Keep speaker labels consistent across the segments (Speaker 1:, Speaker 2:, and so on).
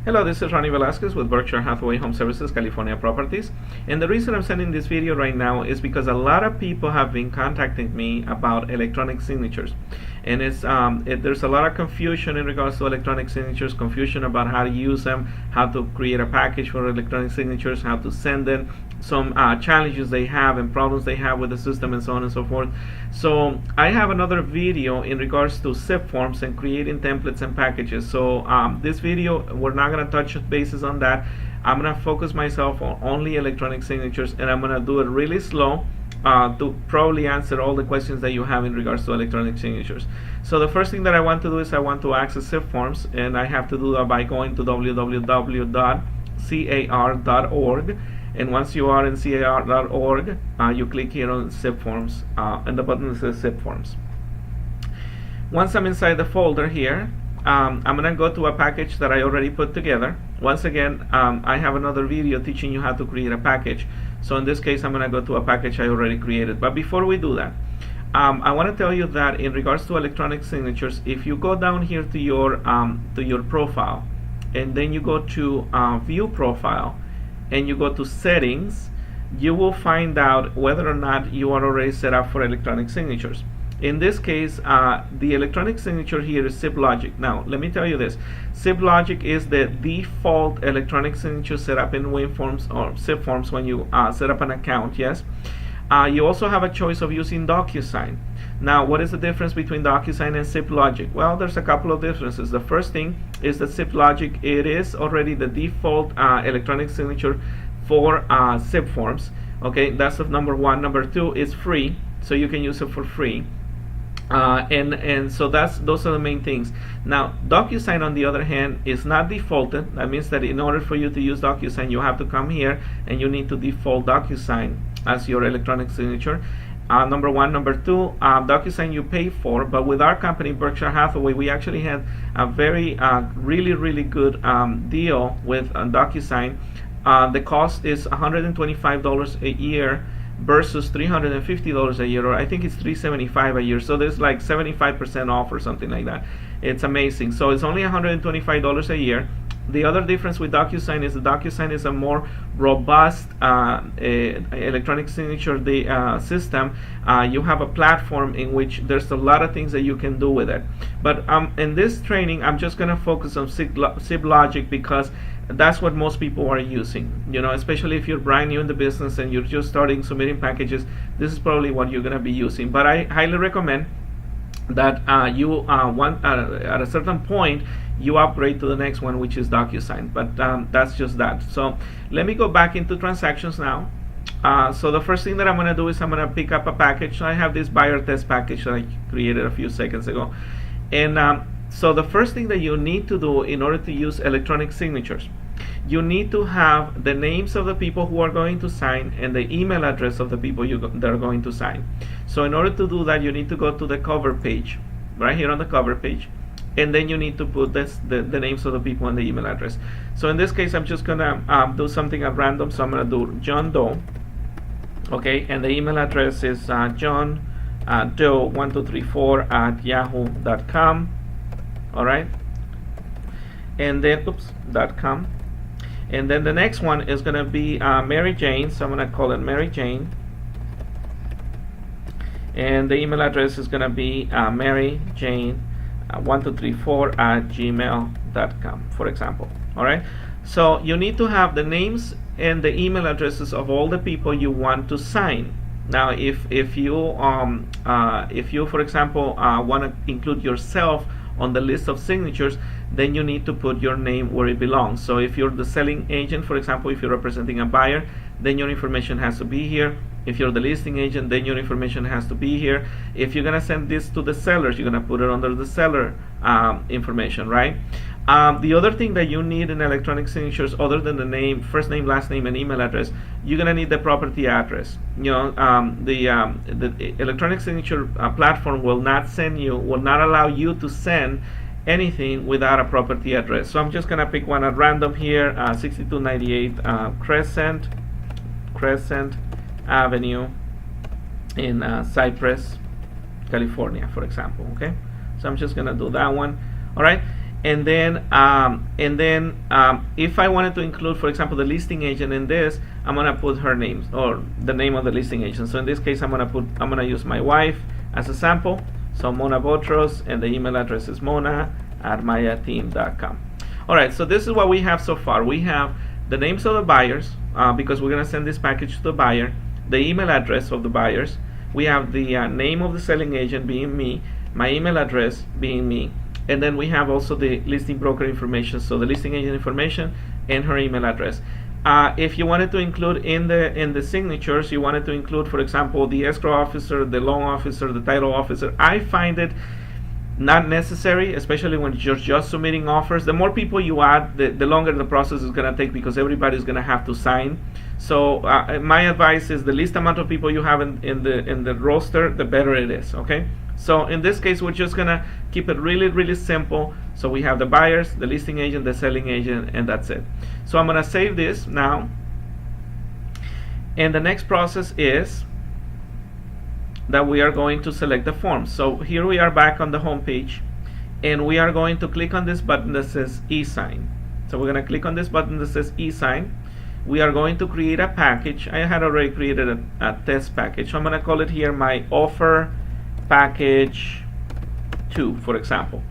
Speaker 1: Hello, this is Ronnie Velasquez with Berkshire Hathaway Home Services, California Properties. And the reason I'm sending this video right now is because a lot of people have been contacting me about electronic signatures. And there's a lot of confusion in regards to electronic signatures, confusion about how to use them, how to create a package for electronic signatures, how to send them, some challenges they have and problems they have with the system, and so on and so forth. So I have another video in regards to Zipforms and creating templates and packages. So this video, we're not going to touch bases on that. I'm going to focus myself on only electronic signatures, and I'm going to do it really slow to probably answer all the questions that you have in regards to electronic signatures. So the first thing that I want to do is I want to access Zipforms, and I have to do that by going to www.car.org. And once you are in car.org, you click here on Zipforms, and the button says Zipforms. Once I'm inside the folder here, I'm going to go to a package that I already put together. Once again, I have another video teaching you how to create a package. So in this case, I'm going to go to a package I already created. But before we do that, I want to tell you that in regards to electronic signatures, if you go down here to your profile, and then you go to View Profile, and you go to Settings, you will find out whether or not you are already set up for electronic signatures. In this case, the electronic signature here is ZipLogic. Now, let me tell you this. ZipLogic is the default electronic signature set up in WinForms or Zipforms when you set up an account, yes? You also have a choice of using DocuSign. Now, what is the difference between DocuSign and ZipLogic? Well, there's a couple of differences. The first thing is that ZipLogic, it is already the default electronic signature for Zipforms. Okay, that's number one. Number two, it's free, so you can use it for free. And so those are the main things. Now, DocuSign, on the other hand, is not defaulted. That means that in order for you to use DocuSign, you have to come here and you need to default DocuSign as your electronic signature. Number one. Number two, DocuSign you pay for, but with our company, Berkshire Hathaway, we actually had a very really good deal with DocuSign. The cost is $125 a year versus $350 a year, or I think it's $375 a year. So there's like 75% off or something like that. It's amazing. So it's only $125 a year. The other difference with DocuSign is that DocuSign is a more robust electronic signature system. You have a platform in which there's a lot of things that you can do with it. But in this training, I'm just going to focus on ZipLogic because that's what most people are using. You know, especially if you're brand new in the business and you're just starting submitting packages, this is probably what you're going to be using. But I highly recommend that you want at a certain point you upgrade to the next one, which is DocuSign. But that's just that. So let me go back into transactions now. So the first thing that I'm going to do is I'm going to pick up a package. So I have this buyer test package that I created a few seconds ago. And so the first thing that you need to do in order to use electronic signatures, you need to have the names of the people who are going to sign and the email address of the people that are going to sign. So in order to do that, you need to go to the cover page, right here on the cover page, and then you need to put the names of the people and the email address. So in this case, I'm just gonna do something at random. So I'm gonna do John Doe, okay, and the email address is johndoe1234@yahoo.com. all right, and then .com. And then the next one is going to be Mary Jane, so I'm going to call it Mary Jane. And the email address is going to be maryjane1234@gmail.com, for example. All right. So you need to have the names and the email addresses of all the people you want to sign. Now, if you for example want to include yourself on the list of signatures, then you need to put your name where it belongs. So if you're the selling agent, for example, if you're representing a buyer, then your information has to be here. If you're the listing agent, then your information has to be here. If you're gonna send this to the sellers, you're gonna put it under the seller information, right? The other thing that you need in electronic signatures, other than the name, first name, last name, and email address, you're gonna need the property address. You know, the electronic signature platform will not allow you to send anything without a property address. So I'm just gonna pick one at random here, 6298 Crescent Avenue in Cypress, California, for example. Okay, so I'm just gonna do that one. All right. if I wanted to include, for example, the listing agent in this, I'm gonna put her name or the name of the listing agent. So in this case, I'm gonna use my wife as a sample. So Mona Botros, and the email address is mona@mayateam.com. All right, so this is what we have so far. We have the names of the buyers, because we're gonna send this package to the buyer, the email address of the buyers. We have the name of the selling agent being me, my email address being me, and then we have also the listing broker information, so the listing agent information and her email address. If you wanted to include in the signatures, you wanted to include, for example, the escrow officer, the loan officer, the title officer. I find it not necessary, especially when you're just submitting offers. The more people you add, the longer the process is going to take, because everybody's going to have to sign. So my advice is the least amount of people you have in the roster, the better it is. Okay. So in this case, we're just gonna keep it really, really simple. So we have the buyers, the listing agent, the selling agent, and that's it. So I'm gonna save this now. And the next process is that we are going to select the form. So here we are back on the home page, and we are going to click on this button that says e-sign. So we're gonna click on this button that says e-sign. We are going to create a package. I had already created a test package. So I'm gonna call it here my offer package 2, for example,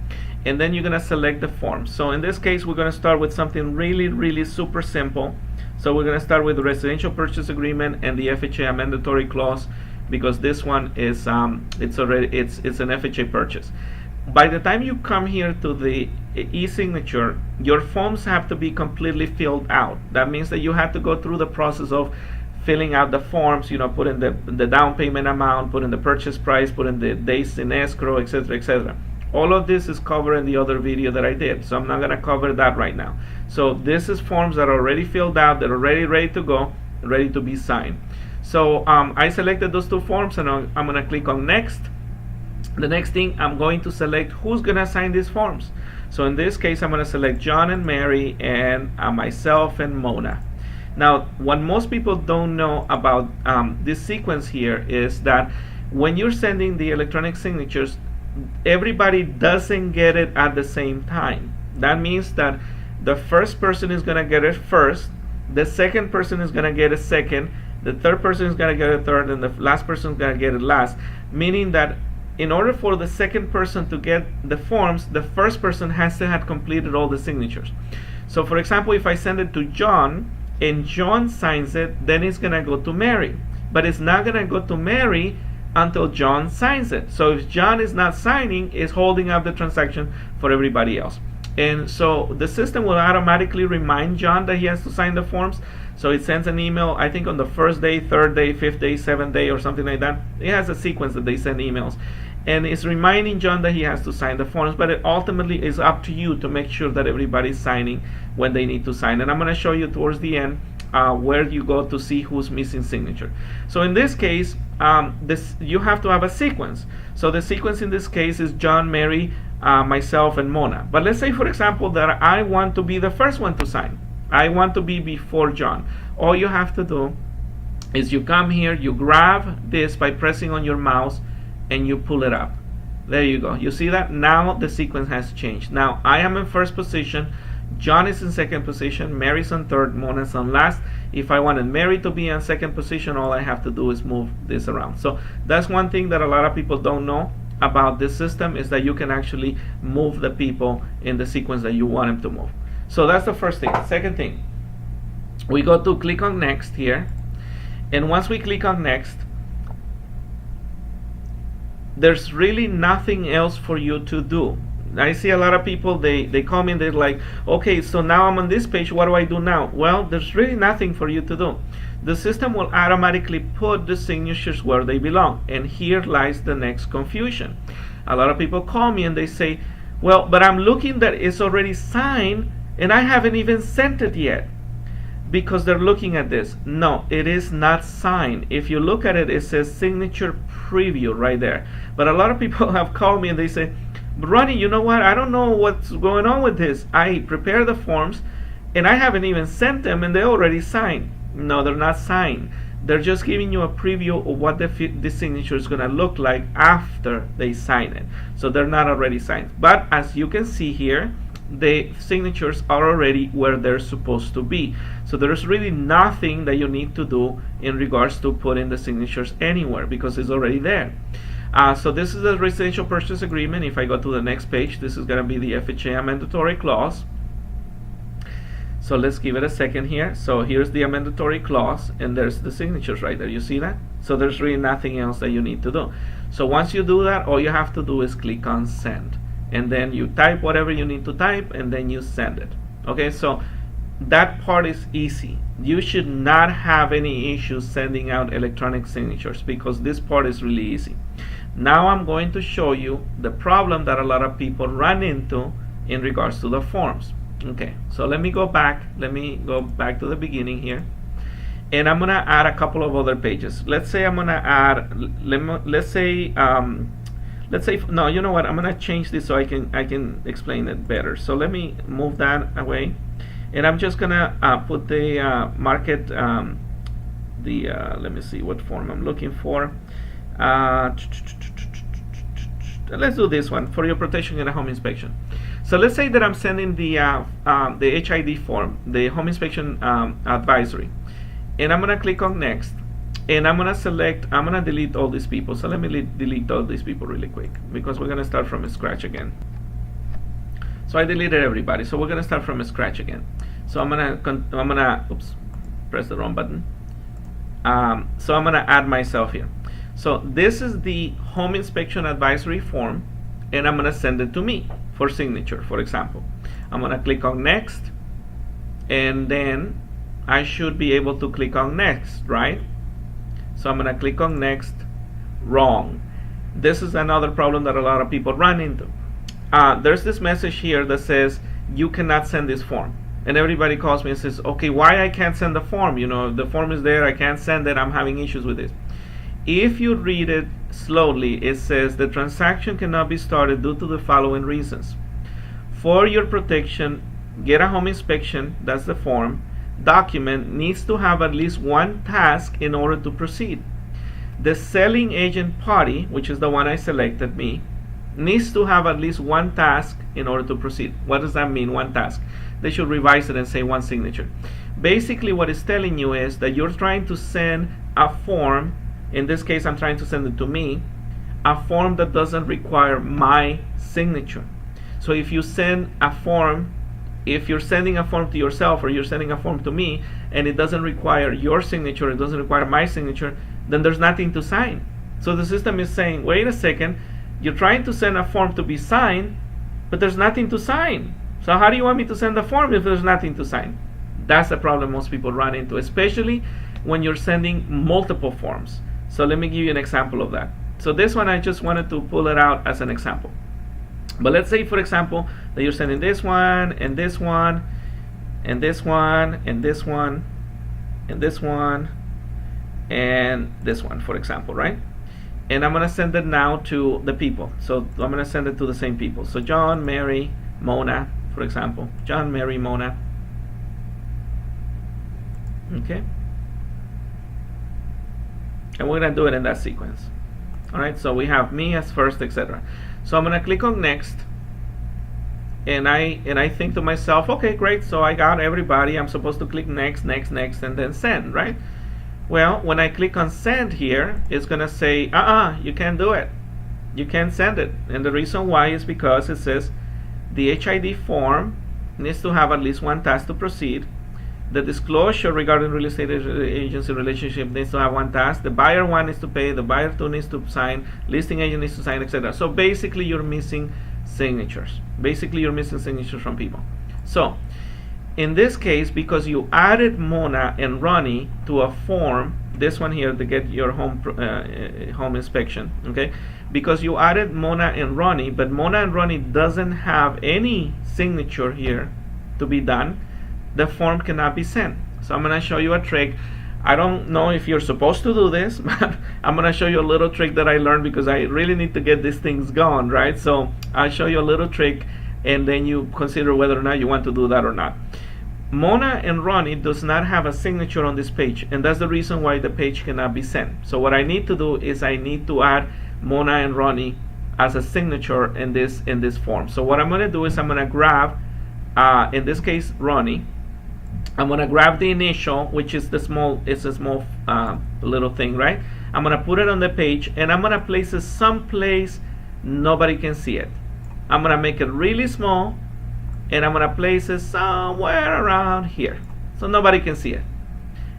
Speaker 1: and then you're going to select the form. So in this case, we're going to start with something really, really super simple. So we're going to start with the residential purchase agreement and the FHA mandatory clause, because this one is it's an FHA purchase. By the time you come here to the e-signature, your forms have to be completely filled out. That means that you have to go through the process of filling out the forms, put in the down payment amount, put in the purchase price, put in the days in escrow, etc., etc. All of this is covered in the other video that I did, so I'm not going to cover that right now. So this is forms that are already filled out, that are already ready to go, ready to be signed. So I selected those two forms, and I'm going to click on next. The next thing, I'm going to select who's going to sign these forms. So in this case, I'm going to select John and Mary, and myself and Mona. Now, what most people don't know about this sequence here is that when you're sending the electronic signatures, everybody doesn't get it at the same time. That means that the first person is going to get it first, the second person is going to get it second, the third person is going to get it third, and the last person is going to get it last. Meaning that in order for the second person to get the forms, the first person has to have completed all the signatures. So for example, if I send it to John, and John signs it, then it's going to go to Mary. But it's not going to go to Mary until John signs it. So if John is not signing, it's holding up the transaction for everybody else. And so the system will automatically remind John that he has to sign the forms. So it sends an email, I think on the first day, third day, fifth day, seventh day, or something like that. It has a sequence that they send emails. And it's reminding John that he has to sign the forms, but it ultimately is up to you to make sure that everybody's signing when they need to sign. And I'm going to show you towards the end where you go to see who's missing signature. So in this case, you have to have a sequence. So the sequence in this case is John, Mary, myself, and Mona. But let's say, for example, that I want to be the first one to sign. I want to be before John. All you have to do is you come here, you grab this by pressing on your mouse, and you pull it up. There you go. You see that? Now the sequence has changed. Now I am in first position, John is in second position, Mary's on third, Mona's on last. If I wanted Mary to be in second position, all I have to do is move this around. So that's one thing that a lot of people don't know about this system, is that you can actually move the people in the sequence that you want them to move. So that's the first thing. Second thing, we go to click on next here, and once we click on next, there's really nothing else for you to do. I see a lot of people, they come in, they're like, okay, so now I'm on this page, what do I do now? Well, there's really nothing for you to do. The system will automatically put the signatures where they belong, and here lies the next confusion. A lot of people call me and they say, well, but I'm looking that it's already signed and I haven't even sent it yet, because they're looking at this. No, it is not signed. If you look at it, it says signature preview right there. But a lot of people have called me and they say, but Ronnie, you know what? I don't know what's going on with this. I prepare the forms and I haven't even sent them and they already signed. No, they're not signed. They're just giving you a preview of what the signature is going to look like after they sign it. So they're not already signed. But as you can see here, the signatures are already where they're supposed to be. So there's really nothing that you need to do in regards to putting the signatures anywhere because it's already there. So this is the residential purchase agreement. If I go to the next page, this is going to be the FHA mandatory clause. So let's give it a second here. So here's the mandatory clause, and there's the signatures right there. You see that? So there's really nothing else that you need to do. So once you do that, all you have to do is click on send, and then you type whatever you need to type, and then you send it. Okay, so that part is easy. You should not have any issues sending out electronic signatures because this part is really easy. Now I'm going to show you the problem that a lot of people run into in regards to the forms. Okay, so let me go back to the beginning here, and I'm gonna add a couple of other pages. Let's say I'm gonna add, let's say no, you know what, I'm gonna change this so I can explain it better. So let me move that away, and I'm just gonna put the market let me see what form I'm looking for. Let's do this one for your protection in a home inspection. So let's say that I'm sending the HID form, the home inspection advisory, and I'm gonna click on next, and I'm gonna delete all these people. So let me delete all these people really quick because we're gonna start from scratch again. So I deleted everybody, so we're gonna start from scratch again. So I'm gonna oops, press the wrong button. So I'm gonna add myself here. So this is the home inspection advisory form, and I'm gonna send it to me for signature, for example. I'm gonna click on next, and then I should be able to click on next, right? So I'm gonna click on next. Wrong. This is another problem that a lot of people run into. There's this message here that says you cannot send this form, and everybody calls me and says, okay, why I can't send the form? You know, the form is there, I can't send it, I'm having issues with this. If you read it slowly, it says the transaction cannot be started due to the following reasons. For your protection, get a home inspection, that's the form, document needs to have at least one task in order to proceed. The selling agent party, which is the one I selected, me, needs to have at least one task in order to proceed. What does that mean, one task? They should revise it and say one signature. Basically what it's telling you is that you're trying to send a form. In this case, I'm trying to send it to me, a form that doesn't require my signature. So if you send a form, if you're sending a form to yourself or you're sending a form to me and it doesn't require your signature, it doesn't require my signature, then there's nothing to sign. So the system is saying, wait a second, you're trying to send a form to be signed, but there's nothing to sign. So how do you want me to send the form if there's nothing to sign? That's the problem most people run into, especially when you're sending multiple forms. So let me give you an example of that. So this one, I just wanted to pull it out as an example. But let's say, for example, that you're sending this one, and this one, and this one, and this one, and this one, and this one, for example, right? And I'm going to send it now to the people. So I'm going to send it to the same people. So John, Mary, Mona, for example. John, Mary, Mona. Okay. And we're going to do it in that sequence. All right, so we have me as first, etc. So I'm going to click on next, and I think to myself, okay, great, so I got everybody. I'm supposed to click next, next, next, and then send, right? Well, when I click on send here, it's going to say, you can't do it. You can't send it. And the reason why is because it says the HID form needs to have at least one task to proceed. The disclosure regarding real estate agency relationship needs to have one task. The buyer one needs to pay. The buyer two needs to sign. Listing agent needs to sign, etc. So basically, you're missing signatures. Basically, you're missing signatures from people. So in this case, because you added Mona and Ronnie to a form, this one here to get your home inspection, okay? Because you added Mona and Ronnie, but Mona and Ronnie doesn't have any signature here to be done, the form cannot be sent. So I'm going to show you a trick. I don't know if you're supposed to do this, but I'm going to show you a little trick that I learned because I really need to get these things going, right? So I'll show you a little trick, and then you consider whether or not you want to do that or not. Mona and Ronnie does not have a signature on this page, and that's the reason why the page cannot be sent. So what I need to do is I need to add Mona and Ronnie as a signature in this form. So what I'm going to do is I'm going to grab in this case Ronnie. I'm gonna grab the initial, which is it's a small little thing, right? I'm gonna put it on the page, and I'm gonna place it someplace nobody can see it. I'm gonna make it really small, and I'm gonna place it somewhere around here, so nobody can see it.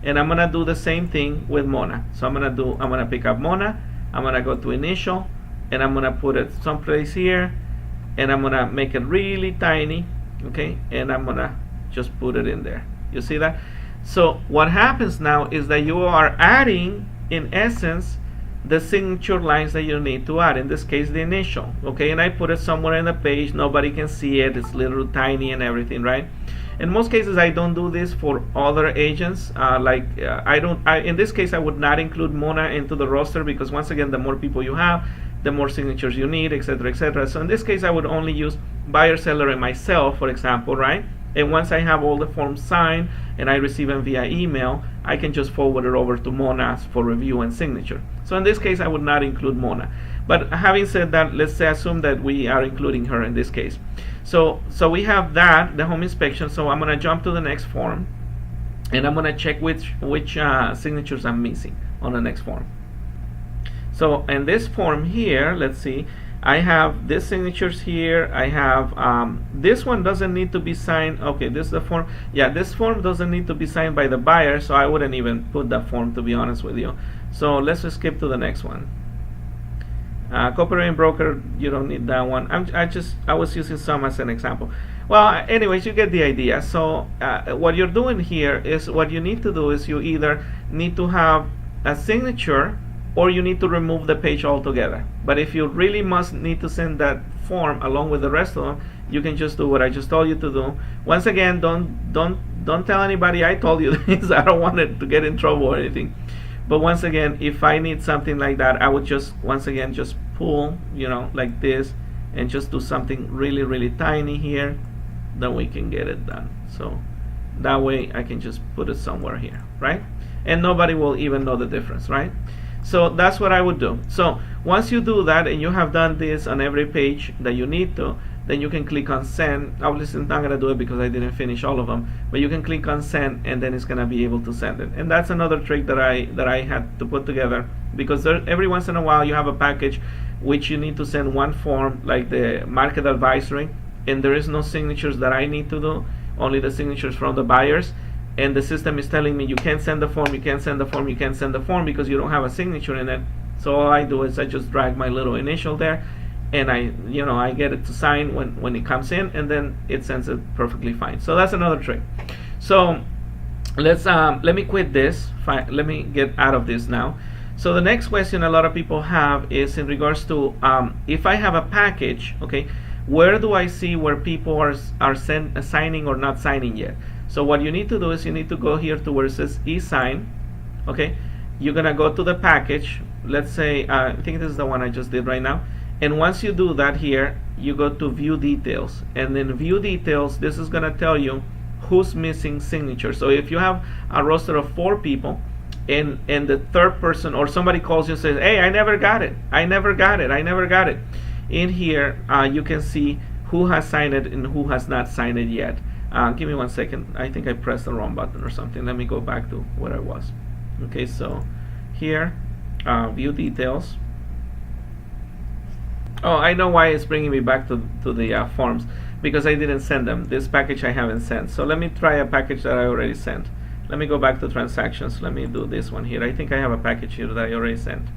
Speaker 1: And I'm gonna do the same thing with Mona. So I'm gonna pick up Mona, I'm gonna go to initial, and I'm gonna put it someplace here, and I'm gonna make it really tiny, okay? And I'm gonna just put it in there. You see that? So what happens now is that you are adding, in essence, the signature lines that you need to add. In this case, the initial, okay? And I put it somewhere in the page, nobody can see it, it's little tiny and everything, right? In most cases, I don't do this for other agents. In this case, I would not include Mona into the roster, because once again, the more people you have, the more signatures you need, etc., etc. So in this case, I would only use buyer, seller, and myself, for example, right? And once I have all the forms signed and I receive them via email, I can just forward it over to Mona for review and signature. So in this case, I would not include Mona. But having said that, let's assume that we are including her in this case. So we have that, the home inspection. So I'm going to jump to the next form, and I'm going to check which signatures I'm missing on the next form. So in this form here, let's see, I have these signatures here. I have this one doesn't need to be signed. Okay, this is the form. Yeah, this form doesn't need to be signed by the buyer, so I wouldn't even put that form, to be honest with you. So let's just skip to the next one. Copyright broker, you don't need that one. I was using some as an example. Well, anyways, you get the idea. So what you're doing here is, what you need to do is, you either need to have a signature, or you need to remove the page altogether. But if you really need to send that form along with the rest of them, you can just do what I just told you to do. Once again, don't tell anybody I told you this. I don't want it to get in trouble or anything. But once again, if I need something like that, I would just, once again, just pull, like this, and just do something really, really tiny here. Then we can get it done. So that way I can just put it somewhere here, right? And nobody will even know the difference, right? So that's what I would do. So once you do that, and you have done this on every page that you need to, then you can click on send. Obviously, I'm not going to do it because I didn't finish all of them, but you can click on send, and then it's going to be able to send it. And that's another trick that I had to put together, because every once in a while you have a package which you need to send one form, like the market advisory, and there is no signatures that I need to do, only the signatures from the buyers. And the system is telling me, you can't send the form, you can't send the form, you can't send the form, because you don't have a signature in it. So all I do is I just drag my little initial there, and I get it to sign when it comes in, and then it sends it perfectly fine. So that's another trick. So let me quit this. Let me get out of this now. So the next question a lot of people have is in regards to if I have a package, okay, where do I see where people are signing or not signing yet? So what you need to do is, you need to go here to where it says e-sign. Okay, you're gonna go to the package. Let's say I think this is the one I just did right now. And once you do that here, you go to view details, and then view details, this is gonna tell you who's missing signature. So if you have a roster of 4 people, and the third person or somebody calls you and says, hey, I never got it, in here you can see who has signed it and who has not signed it yet. Give me 1 second. I think I pressed the wrong button or something. Let me go back to where I was. Okay, so here, view details. Oh, I know why it's bringing me back to the forms, because I didn't send them. This package I haven't sent. So let me try a package that I already sent. Let me go back to transactions. Let me do this one here. I think I have a package here that I already sent.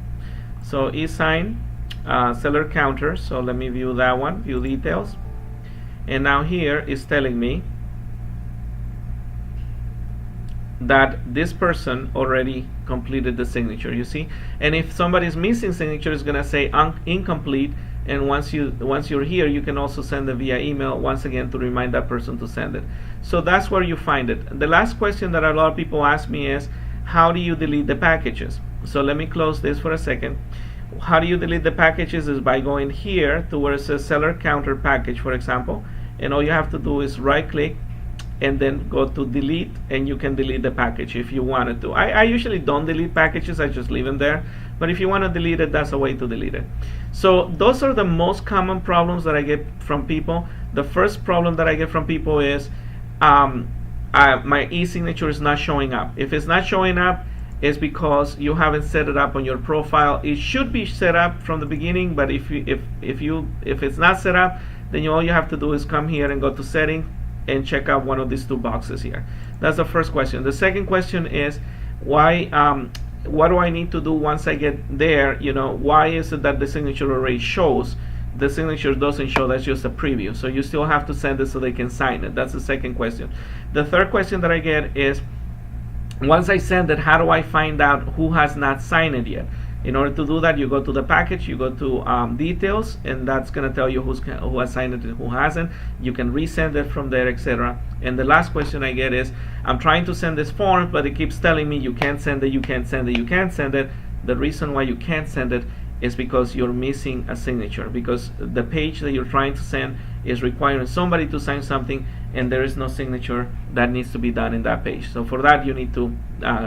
Speaker 1: So e-sign, seller counter. So let me view that one, view details. And now here is telling me that this person already completed the signature, you see. And if somebody's missing signature, it's gonna say incomplete. And once you're here, you can also send it via email once again to remind that person to send it. So that's where you find it. The last question that a lot of people ask me is, how do you delete the packages? So let me close this for a second. How do you delete the packages is by going here to where it says seller counter package, for example, and all you have to do is right click and then go to delete, and you can delete the package if you wanted to. I usually don't delete packages, I just leave them there, but if you want to delete it, that's a way to delete it. So those are the most common problems that I get from people. The first problem that I get from people is my e-signature is not showing up. If it's not showing up, it's because you haven't set it up on your profile. It should be set up from the beginning, but if it's not set up, then all you have to do is come here and go to setting and check out one of these two boxes here. That's the first question. The second question is why what do I need to do once I get there? Why is it that the signature already shows? The signature doesn't show, that's just a preview. So you still have to send it so they can sign it. That's the second question. The third question that I get is, once I send it, how do I find out who has not signed it yet? In order to do that, you go to the package, you go to details, and that's going to tell you who has signed it and who hasn't. You can resend it from there, etc. And the last question I get is, I'm trying to send this form, but it keeps telling me you can't send it, you can't send it, you can't send it. The reason why you can't send it is because you're missing a signature, because the page that you're trying to send is requiring somebody to sign something, and there is no signature that needs to be done in that page. So for that, you need to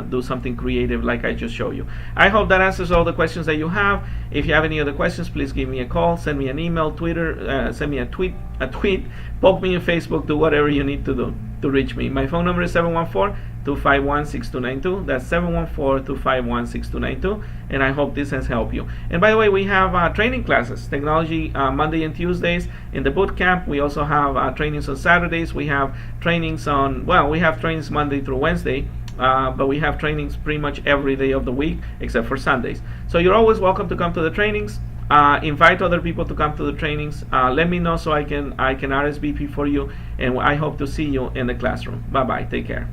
Speaker 1: do something creative like I just showed you. I hope that answers all the questions that you have. If you have any other questions, please give me a call, send me an email, Twitter, send me a tweet, poke me on Facebook, do whatever you need to do to reach me. My phone number is 714-251-6292. That's 714-251-6292, and I hope this has helped you. And by the way, we have training classes, technology Monday and Tuesdays in the boot camp. We also have trainings on Saturdays. We have trainings we have trainings Monday through Wednesday, but we have trainings pretty much every day of the week except for Sundays. So you're always welcome to come to the trainings. Invite other people to come to the trainings. Let me know so I can RSVP for you, and I hope to see you in the classroom. Bye bye. Take care.